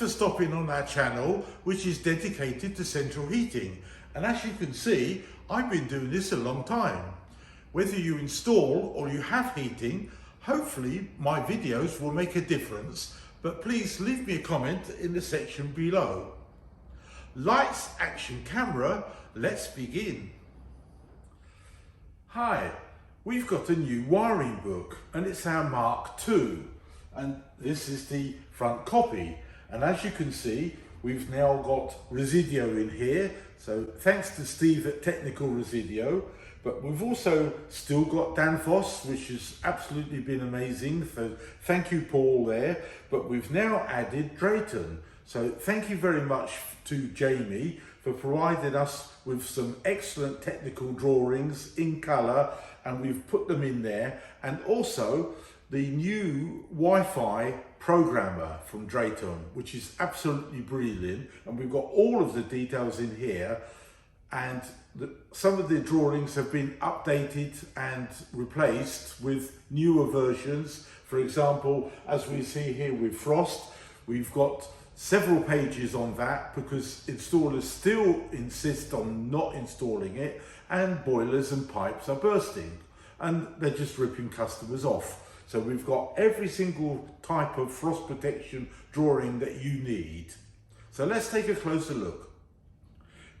for stopping on our channel, which is dedicated to central heating. And as you can see, I've been doing this a long time. Whether you install or you have heating, hopefully my videos will make a difference, but please leave me a comment in the section below. Lights, action, camera, let's begin. Hi, we've got a new wiring book and it's our Mark II, and this is the front copy. And as you can see, we've now got Resideo in here, so thanks to Steve at Technical Resideo. But we've also still got Danfoss, which has absolutely been amazing, so thank you Paul there. But we've now added Drayton, so thank you very much to Jamie for providing us with some excellent technical drawings in colour, and we've put them in there. And also the new Wi-Fi programmer from Drayton, which is absolutely brilliant, and we've got all of the details in here, and some of the drawings have been updated and replaced with newer versions. For example, as we see here with Frost, we've got several pages on that because installers still insist on not installing it, and boilers and pipes are bursting and they're just ripping customers off. So we've got every single type of frost protection drawing that you need. So let's take a closer look.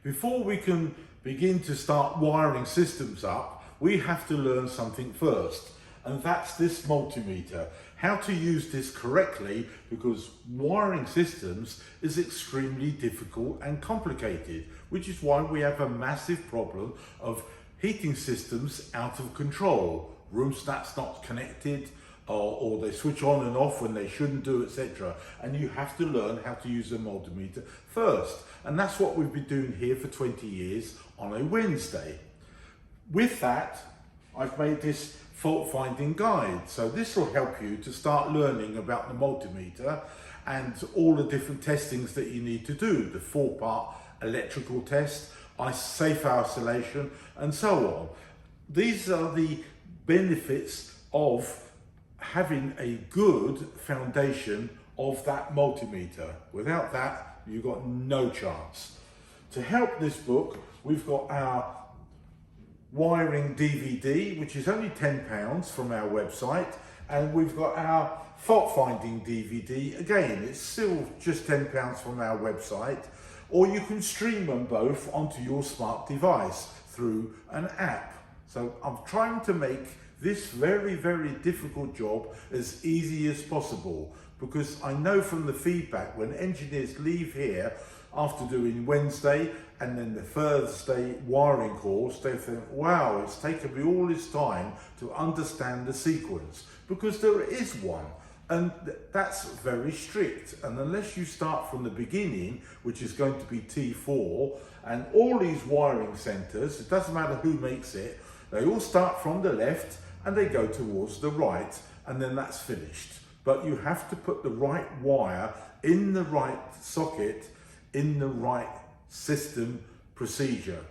Before we can begin to start wiring systems up, we have to learn something first, and that's this multimeter. How to use this correctly, because wiring systems is extremely difficult and complicated, which is why we have a massive problem of heating systems out of control. Rooms that's not connected, or they switch on and off when they shouldn't do, etc. And you have to learn how to use a multimeter first. And that's what we've been doing here for 20 years on a Wednesday. With that, I've made this fault finding guide. So this will help you to start learning about the multimeter and all the different testings that you need to do. The 4-part electrical test, safe isolation, and so on. These are the benefits of having a good foundation of that multimeter. Without that, you've got no chance. To help this book, we've got our wiring DVD, which is only £10 from our website, and we've got our fault finding DVD. Again, it's still just £10 from our website, or you can stream them both onto your smart device through an app. So I'm trying to make this very, very difficult job as easy as possible, because I know from the feedback when engineers leave here after doing Wednesday and then the Thursday wiring course, they think, wow, it's taken me all this time to understand the sequence, because there is one, and that's very strict. And unless you start from the beginning, which is going to be T4, and all these wiring centers, it doesn't matter who makes it, they all start from the left and they go towards the right, and then that's finished. But you have to put the right wire in the right socket, in the right system procedure.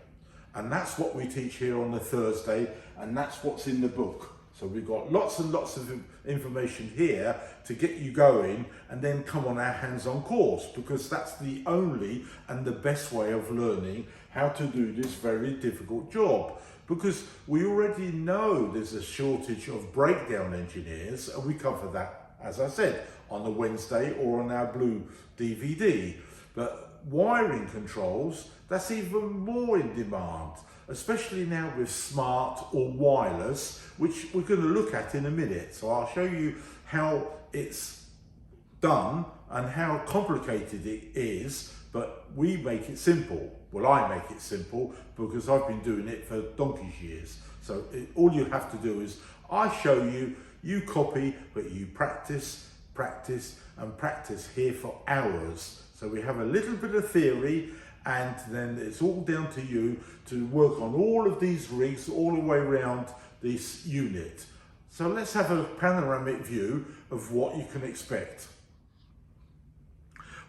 And that's what we teach here on the Thursday, and that's what's in the book. So we've got lots and lots of information here to get you going, and then come on our hands-on course, because that's the only and the best way of learning how to do this very difficult job. Because we already know there's a shortage of breakdown engineers, and we cover that, as I said, on the Wednesday or on our blue DVD. But wiring controls, that's even more in demand, especially now with smart or wireless, which we're going to look at in a minute. So I'll show you how it's done and how complicated it is, but we make it simple. Well, I make it simple because I've been doing it for donkey's years. So all you have to do is I show you, you copy, but you practice, practice, and practice here for hours. So we have a little bit of theory, and then it's all down to you to work on all of these rigs all the way around this unit. So let's have a panoramic view of what you can expect.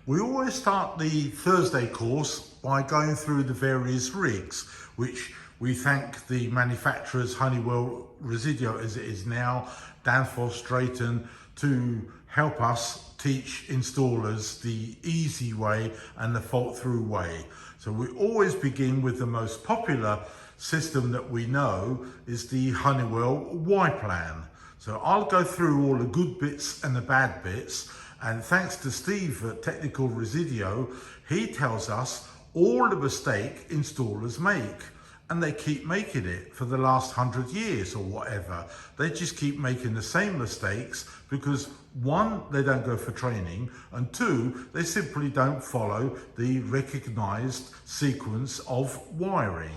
We always start the Thursday course by going through the various rigs, which we thank the manufacturers, Honeywell, Resideo as it is now, Danfoss, Drayton, to help us teach installers the easy way and the fault-through way. So we always begin with the most popular system that we know is the Honeywell Y-Plan. So I'll go through all the good bits and the bad bits, and thanks to Steve at Technical Resideo, he tells us all the mistake installers make. And they keep making it for the last 100 years or whatever. They just keep making the same mistakes because one, they don't go for training, and two, they simply don't follow the recognized sequence of wiring.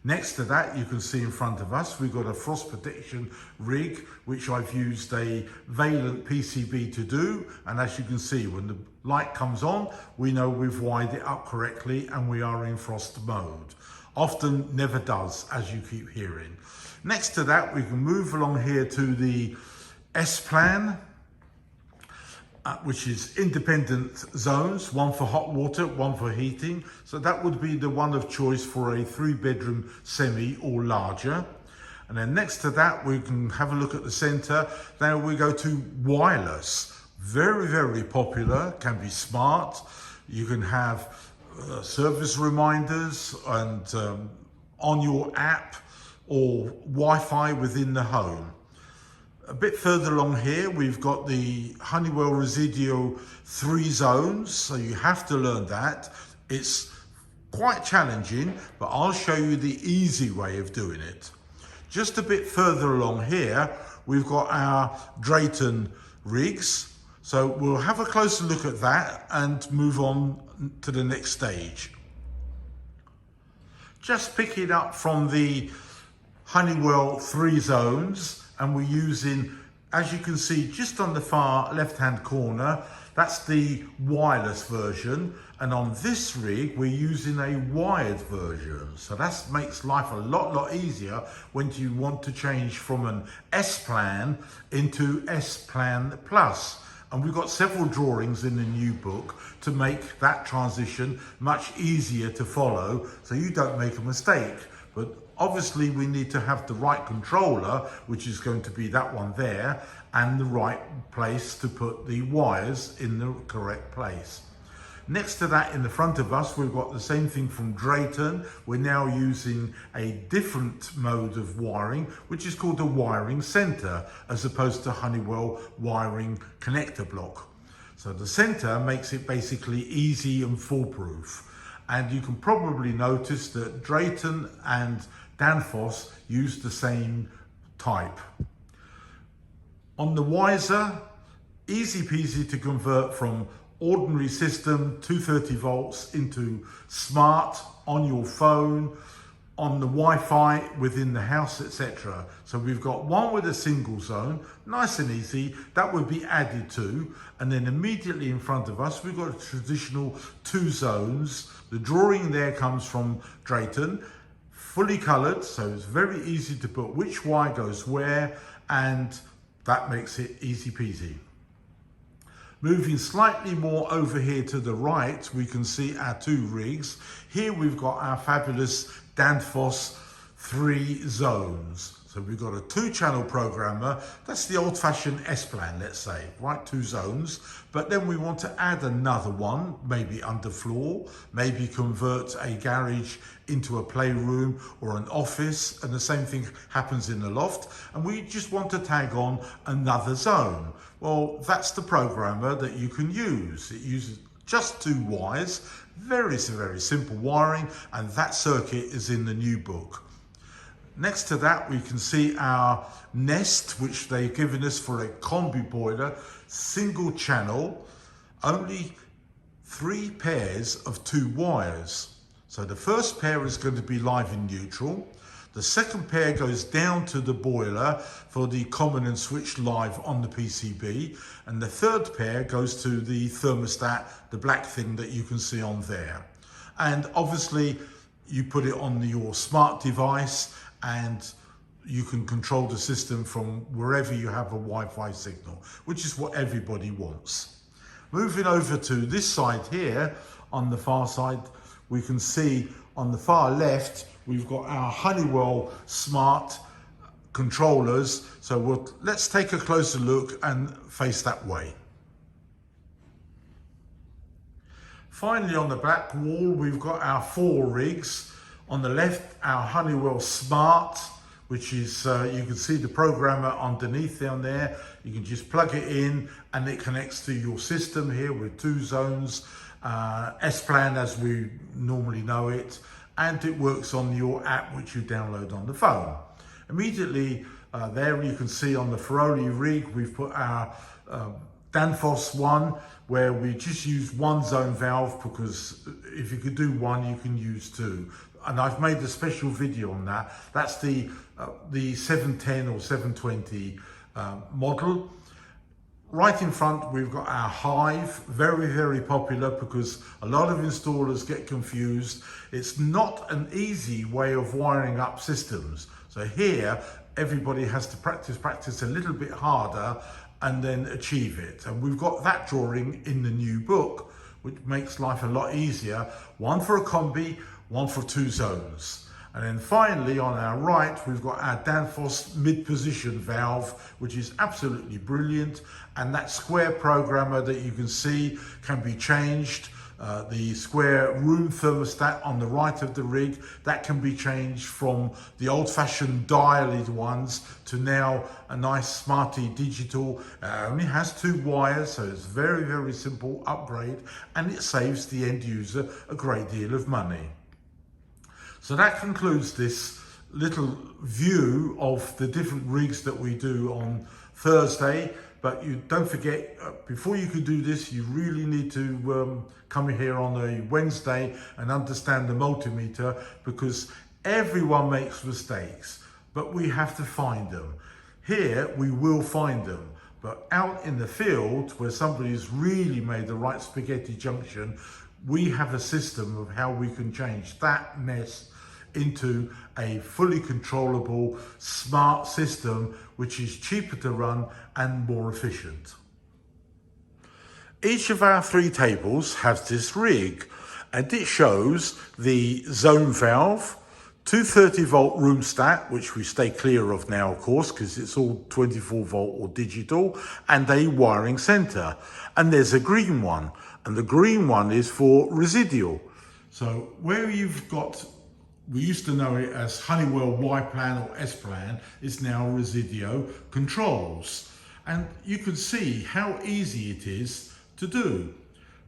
Next to that, you can see in front of us, we've got a frost protection rig, which I've used a valent PCB to do. And as you can see, when the light comes on, we know we've wired it up correctly and we are in frost mode. Often never does, as you keep hearing. Next to that, we can move along here to the S-Plan, which is independent zones, one for hot water, one for heating. So that would be the one of choice for a 3-bedroom semi or larger. And then next to that, we can have a look at the center. Then we go to wireless. Very, very popular, can be smart. You can have service reminders and on your app or Wi-Fi within the home. A bit further along here, we've got the Honeywell Resideo 3 zones, so you have to learn that. It's quite challenging, but I'll show you the easy way of doing it. Just a bit further along here, we've got our Drayton rigs. So we'll have a closer look at that and move on to the next stage. Just picking up from the Honeywell 3 zones, and we're using, as you can see, just on the far left-hand corner, that's the wireless version. And on this rig, we're using a wired version. So that makes life a lot easier when you want to change from an S-Plan into S-Plan Plus. And we've got several drawings in the new book to make that transition much easier to follow so you don't make a mistake. But obviously we need to have the right controller, which is going to be that one there, and the right place to put the wires in the correct place. Next to that, in the front of us, we've got the same thing from Drayton. We're now using a different mode of wiring, which is called a wiring center, as opposed to Honeywell wiring connector block. So the center makes it basically easy and foolproof. And you can probably notice that Drayton and Danfoss use the same type. On the Wiser, easy peasy to convert from ordinary system 230 volts into smart on your phone, on the Wi-Fi within the house, etc. So we've got one with a single zone, nice and easy, that would be added to, and then immediately in front of us we've got a traditional 2 zones. The drawing there comes from Drayton, fully coloured, so it's very easy to put which wire goes where, and that makes it easy peasy. Moving slightly more over here to the right, we can see our 2 rigs. Here we've got our fabulous Danfoss 3 zones. So we've got a 2-channel programmer. That's the old-fashioned S-Plan, let's say, right? 2 zones. But then we want to add another one, maybe underfloor, maybe convert a garage into a playroom or an office, and the same thing happens in the loft. And we just want to tag on another zone. Well, that's the programmer that you can use. It uses just 2 wires, very simple wiring, and that circuit is in the new book. Next to that, we can see our Nest, which they've given us for a Combi boiler, single channel, only 3 pairs of 2 wires. So the first pair is going to be live in neutral. The second pair goes down to the boiler for the common and switch live on the PCB. And the third pair goes to the thermostat, the black thing that you can see on there. And obviously you put it on your smart device and you can control the system from wherever you have a Wi-Fi signal, which is what everybody wants. Moving over to this side here, on the far side, we can see on the far left, we've got our Honeywell smart controllers. So let's take a closer look and face that way. Finally, on the back wall, we've got our 4 rigs. On the left, our Honeywell Smart, which is, you can see the programmer underneath down there. You can just plug it in and it connects to your system here with 2 zones, S-Plan as we normally know it, and it works on your app which you download on the phone. Immediately there you can see on the Ferrari rig, we've put our Danfoss one, where we just use 1 zone valve, because if you could do 1, you can use 2. And I've made a special video on that. That's the 710 or 720 model. Right in front, we've got our Hive, very, very popular because a lot of installers get confused. It's not an easy way of wiring up systems. So here, everybody has to practice a little bit harder and then achieve it. And we've got that drawing in the new book, which makes life a lot easier. 1 for a Combi, 1 for 2 zones. And then finally on our right, we've got our Danfoss mid-position valve, which is absolutely brilliant. And that square programmer that you can see can be changed. The square room thermostat on the right of the rig, that can be changed from the old-fashioned dialed ones to now a nice smarty digital. Only has 2 wires, so it's very, very simple upgrade, and it saves the end user a great deal of money. So that concludes this little view of the different rigs that we do on Thursday. But you don't forget, before you can do this, you really need to come here on a Wednesday and understand the multimeter, because everyone makes mistakes, but we have to find them. Here, we will find them, but out in the field where somebody's really made the right spaghetti junction, we have a system of how we can change that mess into a fully controllable smart system, which is cheaper to run and more efficient. Each of our 3 tables has this rig, and it shows the zone valve, 230 volt room stat, which we stay clear of now, of course, because it's all 24 volt or digital, and a wiring center. And there's a green one, and the green one is for Resideo. So where you've got, we used to know it as Honeywell Y-Plan or S-Plan, it's now Resideo Controls. And you can see how easy it is to do.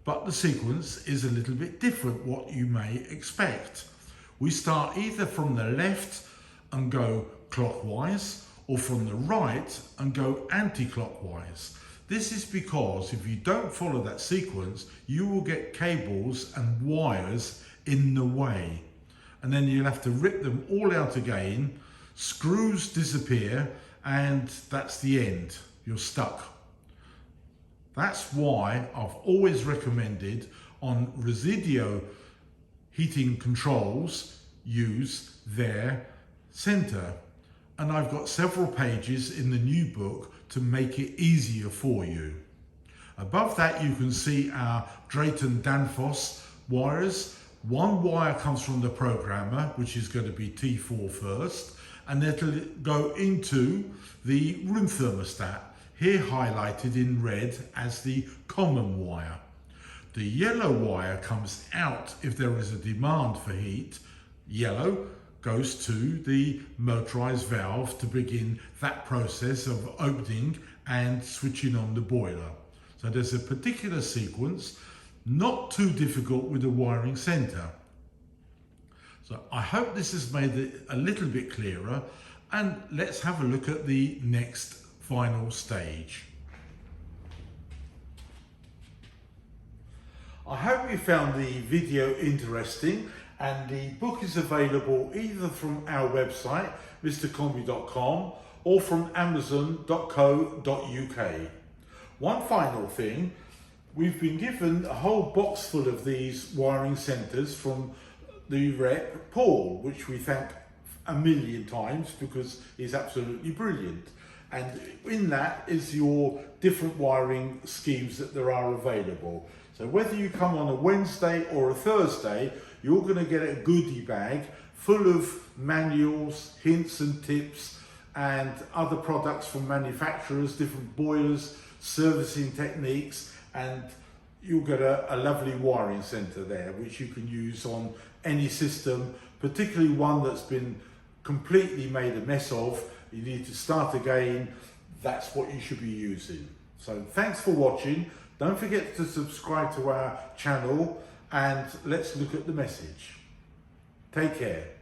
But the sequence is a little bit different what you may expect. We start either from the left and go clockwise, or from the right and go anti-clockwise. This is because if you don't follow that sequence, you will get cables and wires in the way. And then you'll have to rip them all out again, screws disappear, and that's the end. You're stuck. That's why I've always recommended on Resideo heating controls, use their center. And I've got several pages in the new book to make it easier for you. Above that, you can see our Drayton Danfoss wires. 1 wire comes from the programmer, which is going to be T4 first, and it'll go into the room thermostat, here highlighted in red as the common wire. The yellow wire comes out if there is a demand for heat. Yellow goes to the motorized valve to begin that process of opening and switching on the boiler. So there's a particular sequence, not too difficult with the wiring center. So I hope this has made it a little bit clearer, and let's have a look at the next final stage. I hope you found the video interesting, and the book is available either from our website, mrcombi.com, or from amazon.co.uk. One final thing, we've been given a whole box full of these wiring centers from the rep, Paul, which we thank a million times because he's absolutely brilliant. And in that is your different wiring schemes that there are available. So whether you come on a Wednesday or a Thursday, you're going to get a goodie bag full of manuals, hints and tips, and other products from manufacturers, different boilers, servicing techniques, and you'll get a lovely wiring centre there, which you can use on any system, particularly one that's been completely made a mess of. You need to start again. That's what you should be using. So thanks for watching. Don't forget to subscribe to our channel, and let's look at the message. Take care.